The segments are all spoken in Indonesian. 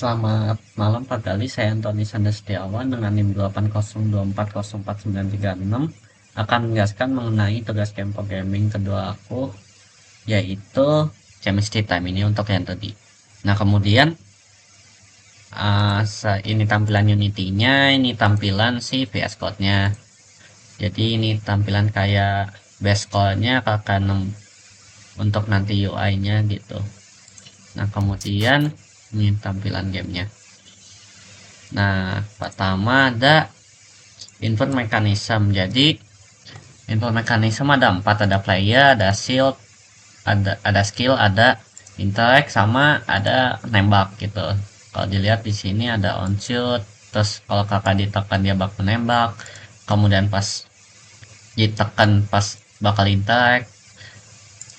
Selamat malam Pak Gali, saya Antoni Sanda Setiawan dengan NIM 802404936 akan menjelaskan mengenai tugas Kempo Gaming kedua aku, yaitu Chemistry Time ini untuk yang tadi. Nah kemudian ini tampilan Unity-nya, ini tampilan si VS Code-nya. Jadi ini tampilan kayak base code-nya akan untuk nanti UI-nya gitu. Nah kemudian ini tampilan gamenya. Nah pertama ada input mechanism. Jadi input mechanism ada 4, ada player, ada shield, ada skill, ada interact, sama ada nembak gitu. Kalau dilihat di sini ada on shoot, terus kalau kakak ditekan dia bakal nembak, kemudian pas ditekan pas bakal interact,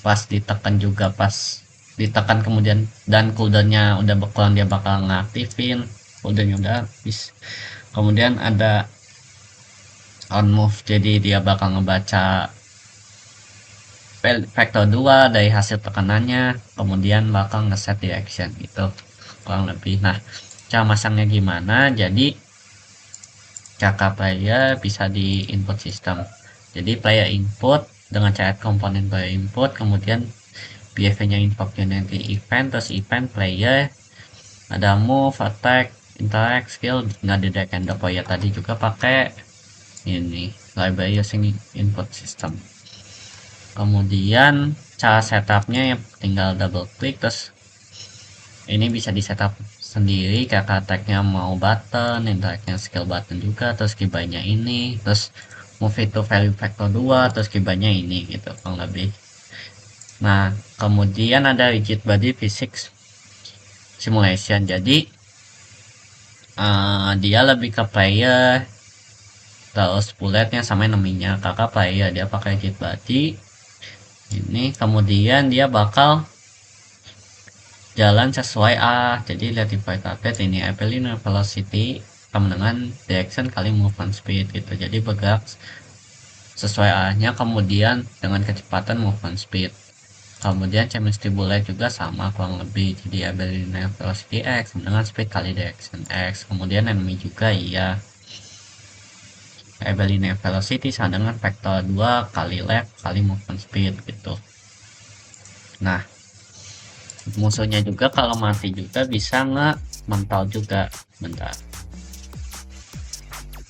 pas ditekan juga pas ditekan kemudian dan cooldownnya udah berkurang dia bakal ngaktifin, cooldownnya udah habis. Kemudian ada on move, jadi dia bakal ngebaca vektor 2 dari hasil tekanannya, kemudian bakal ngeset direction gitu kurang lebih. Nah cara masangnya gimana? Jadi kakak player bisa di input system, jadi player input dengan cara komponen player input, kemudian behavior nya input unity event, terus event player, ada move, attack, interact, skill. Nah di drag and drop ya tadi juga pakai ini library using input system. Kemudian cara setupnya ya tinggal double klik, terus ini bisa di setup sendiri kakak tagnya mau button, interactnya skill button juga, terus keybind-nya ini, terus move itu value vector 2, terus keybind-nya ini gitu kurang lebih. Nah kemudian ada rigid body physics simulation, jadi dia lebih ke player, terus bulletnya sama enemy-nya kakak player dia pakai rigid body ini, kemudian dia bakal jalan sesuai jadi lihat di file target ini linear velocity sama dengan direction kali movement speed gitu, jadi bergerak sesuai arahnya kemudian dengan kecepatan movement speed. Kemudian chemistry bullet juga sama kurang lebih, jadi linear velocity x sama dengan speed kali direction x. Kemudian enemy juga iya, linear velocity sama dengan vektor 2 kali lap kali movement speed gitu. Nah musuhnya juga kalau mati juga bisa nggak mental juga. Bentar,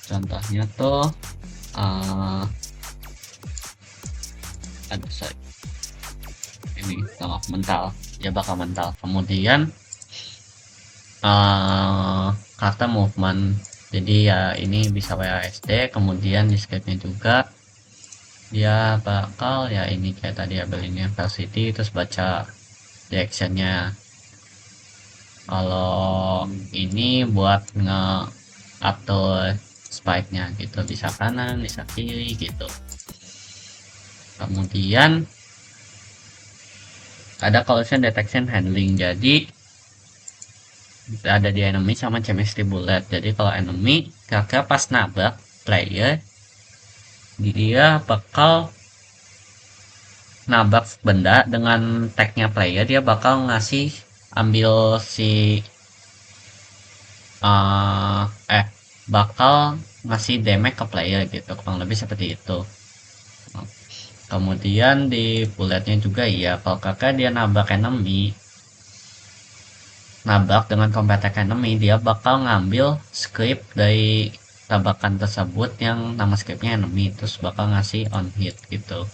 contohnya tuh sorry, ini mental, dia bakal mental. Kemudian kata movement, jadi ya ini bisa WASD. Kemudian di scriptnya juga dia bakal ya ini kayak tadi ya linear velocity, terus baca directionnya. Kalau ini buat nge-atur spike-nya gitu, bisa kanan bisa kiri gitu. Kemudian ada collision detection handling, jadi ada di enemy sama chemistry bullet. Jadi kalau enemy kakak pas nabrak player, dia bakal nabrak benda dengan tagnya player, dia bakal ngasih ambil si bakal ngasih damage ke player gitu kurang lebih seperti itu. Kemudian di bulletnya juga iya, kalau kakak dia nabrak enemy, nabrak dengan combat enemy, dia bakal ngambil script dari tabakan tersebut yang nama scriptnya enemy, terus bakal ngasih on hit gitu.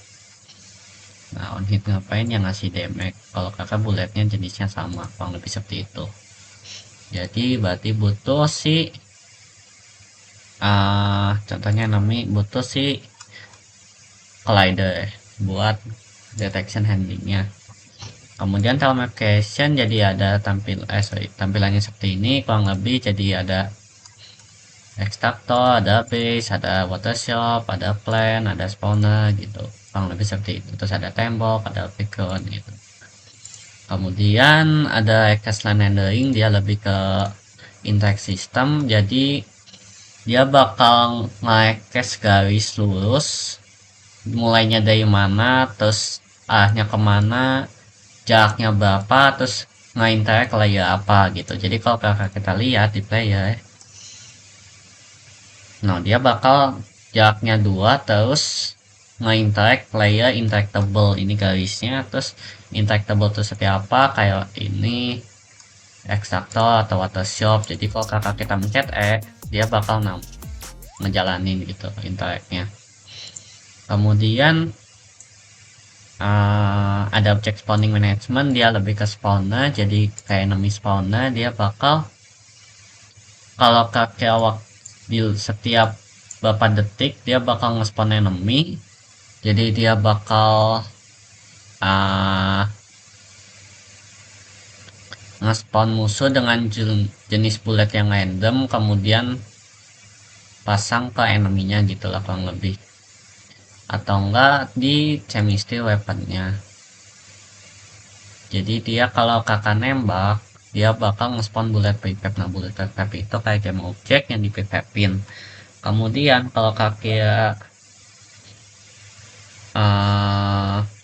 Nah on hit ngapain, yang ngasih damage. Kalau kakak bulletnya jenisnya sama kurang lebih seperti itu. Jadi berarti butuh si contohnya enemy butuh si collider buat detection handlingnya. Kemudian time application, jadi ada tampilannya seperti ini kurang lebih. Jadi ada extractor, ada base, ada watershop, ada plan, ada spawner gitu kurang lebih seperti itu. Terus ada tembok, ada background gitu. Kemudian ada Castle rendering, dia lebih ke interact system, jadi dia bakal nge-cache garis lurus mulainya dari mana, terus arahnya kemana, jaraknya berapa, terus nge-interact layer apa gitu. Jadi kalau kakak kita lihat di player, nah dia bakal jaraknya 2, terus nge-interact layer interactable, ini garisnya, terus interactable itu seperti apa, kayak ini extractor atau water shop. Jadi kalau kakak kita mencet dia bakal ngejalanin gitu interactnya. Kemudian ada object spawning management, dia lebih ke spawner. Jadi kayak enemy spawner, dia bakal kalau kakek awak di setiap beberapa detik dia bakal nge-spawn enemy. Jadi dia bakal nge-spawn musuh dengan jenis bullet yang random, kemudian pasang ke enemy-nya gitu lah kurang lebih, atau enggak di chemistry weaponnya. Jadi dia kalau kakak nembak, dia bakal nge-spawn bullet prefab. Nah bullet prefab itu kayak game object yang di prefabin. Kemudian kalau kakek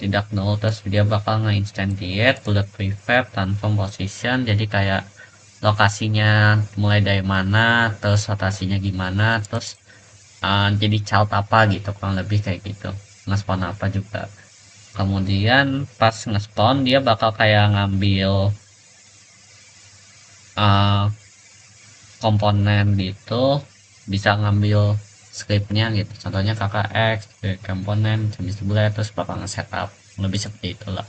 tidak null, terus dia bakal nge-instantiate bullet prefab transform position. Jadi kayak lokasinya mulai dari mana, terus rotasinya gimana, terus jadi child apa gitu, kurang lebih kayak gitu, nge-spawn apa juga. Kemudian pas nge-spawn dia bakal kayak ngambil komponen gitu, bisa ngambil scriptnya gitu, contohnya KKX komponen jenis bullet, terus bakal nge-setup lebih seperti itulah.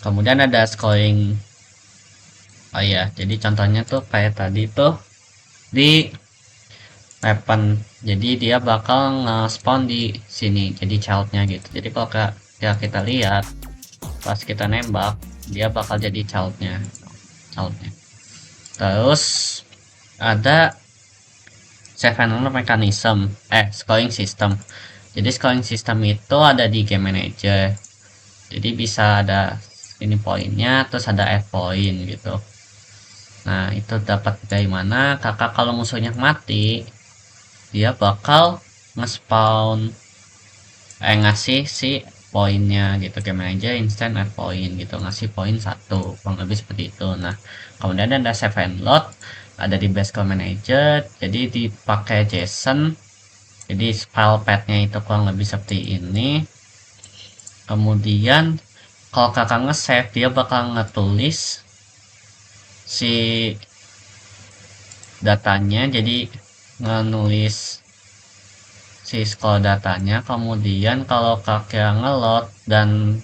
Kemudian ada scoring, oh iya, jadi contohnya tuh kayak tadi tuh di weapon, jadi dia bakal nge-spawn di sini jadi childnya gitu. Jadi kalau kita lihat pas kita nembak dia bakal jadi childnya. Terus ada save and load mechanism, scoring system. Jadi scoring system itu ada di game manager, jadi bisa ada ini poinnya, terus ada add point gitu. Nah itu dapat dari mana? Kakak kalau musuhnya mati, dia bakal nge-spawn ngasih si poinnya gitu, game manager instant add point gitu, ngasih poin 1, kurang lebih seperti itu. Nah kemudian ada save and load, ada di base code manager, jadi dipakai JSON, jadi file path-nya itu kurang lebih seperti ini. Kemudian kalau kakak nge-save, dia bakal ngetulis si datanya, jadi ngenulis si scroll datanya. Kemudian kalau kakek ngeload dan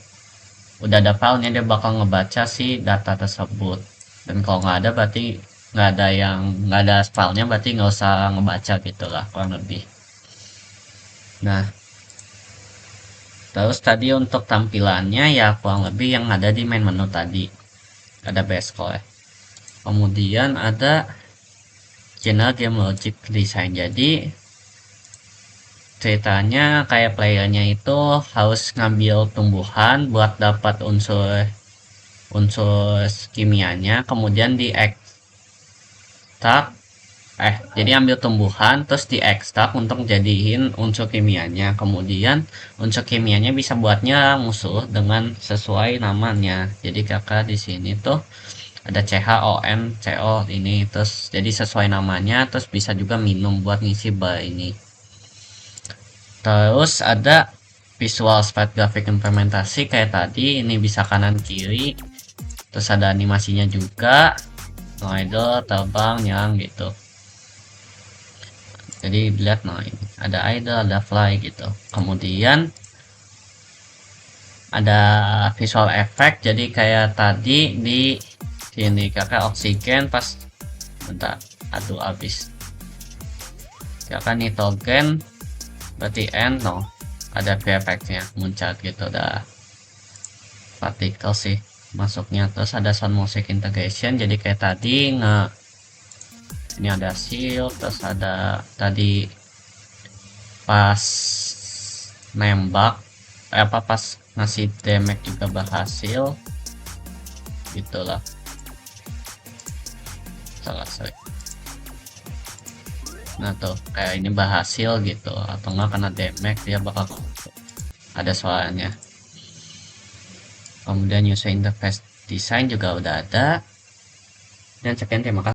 udah ada filenya, dia bakal ngebaca si data tersebut. Dan kalau nggak ada berarti nggak ada filenya, berarti nggak usah ngebaca gitulah kurang lebih. Nah terus tadi untuk tampilannya ya kurang lebih yang ada di main menu tadi, ada base core, kemudian ada general game logic design. Jadi ceritanya kayak playernya itu harus ngambil tumbuhan buat dapat unsur kimianya, kemudian diekstrak, jadi ambil tumbuhan terus diekstrak untuk jadiin unsur kimianya, kemudian unsur kimianya bisa buatnya musuh dengan sesuai namanya. Jadi kakak di sini tuh ada CHON ini, terus jadi sesuai namanya, terus bisa juga minum buat ngisi bar ini. Terus ada visual sprite graphic implementasi kayak tadi, ini bisa kanan kiri, terus ada animasinya juga, idle, terbang, nyerang gitu. Jadi dilihat, nah ini ada idle, ada fly gitu. Kemudian ada visual effect, jadi kayak tadi di sini kakak oksigen pas bentar, aduh habis, kakak nitrogen berarti end, no ada effectnya muncul gitu, ada partikel sih masuknya. Terus ada sound music integration, jadi kayak tadi ini ada shield, terus ada tadi pas nembak pas ngasih damage juga berhasil gitulah. Sorry. Nah tuh kayak ini berhasil gitu, atau enggak karena damage dia bakal ada suaranya. Kemudian user interface desain juga udah ada. Dan sekian, terima kasih.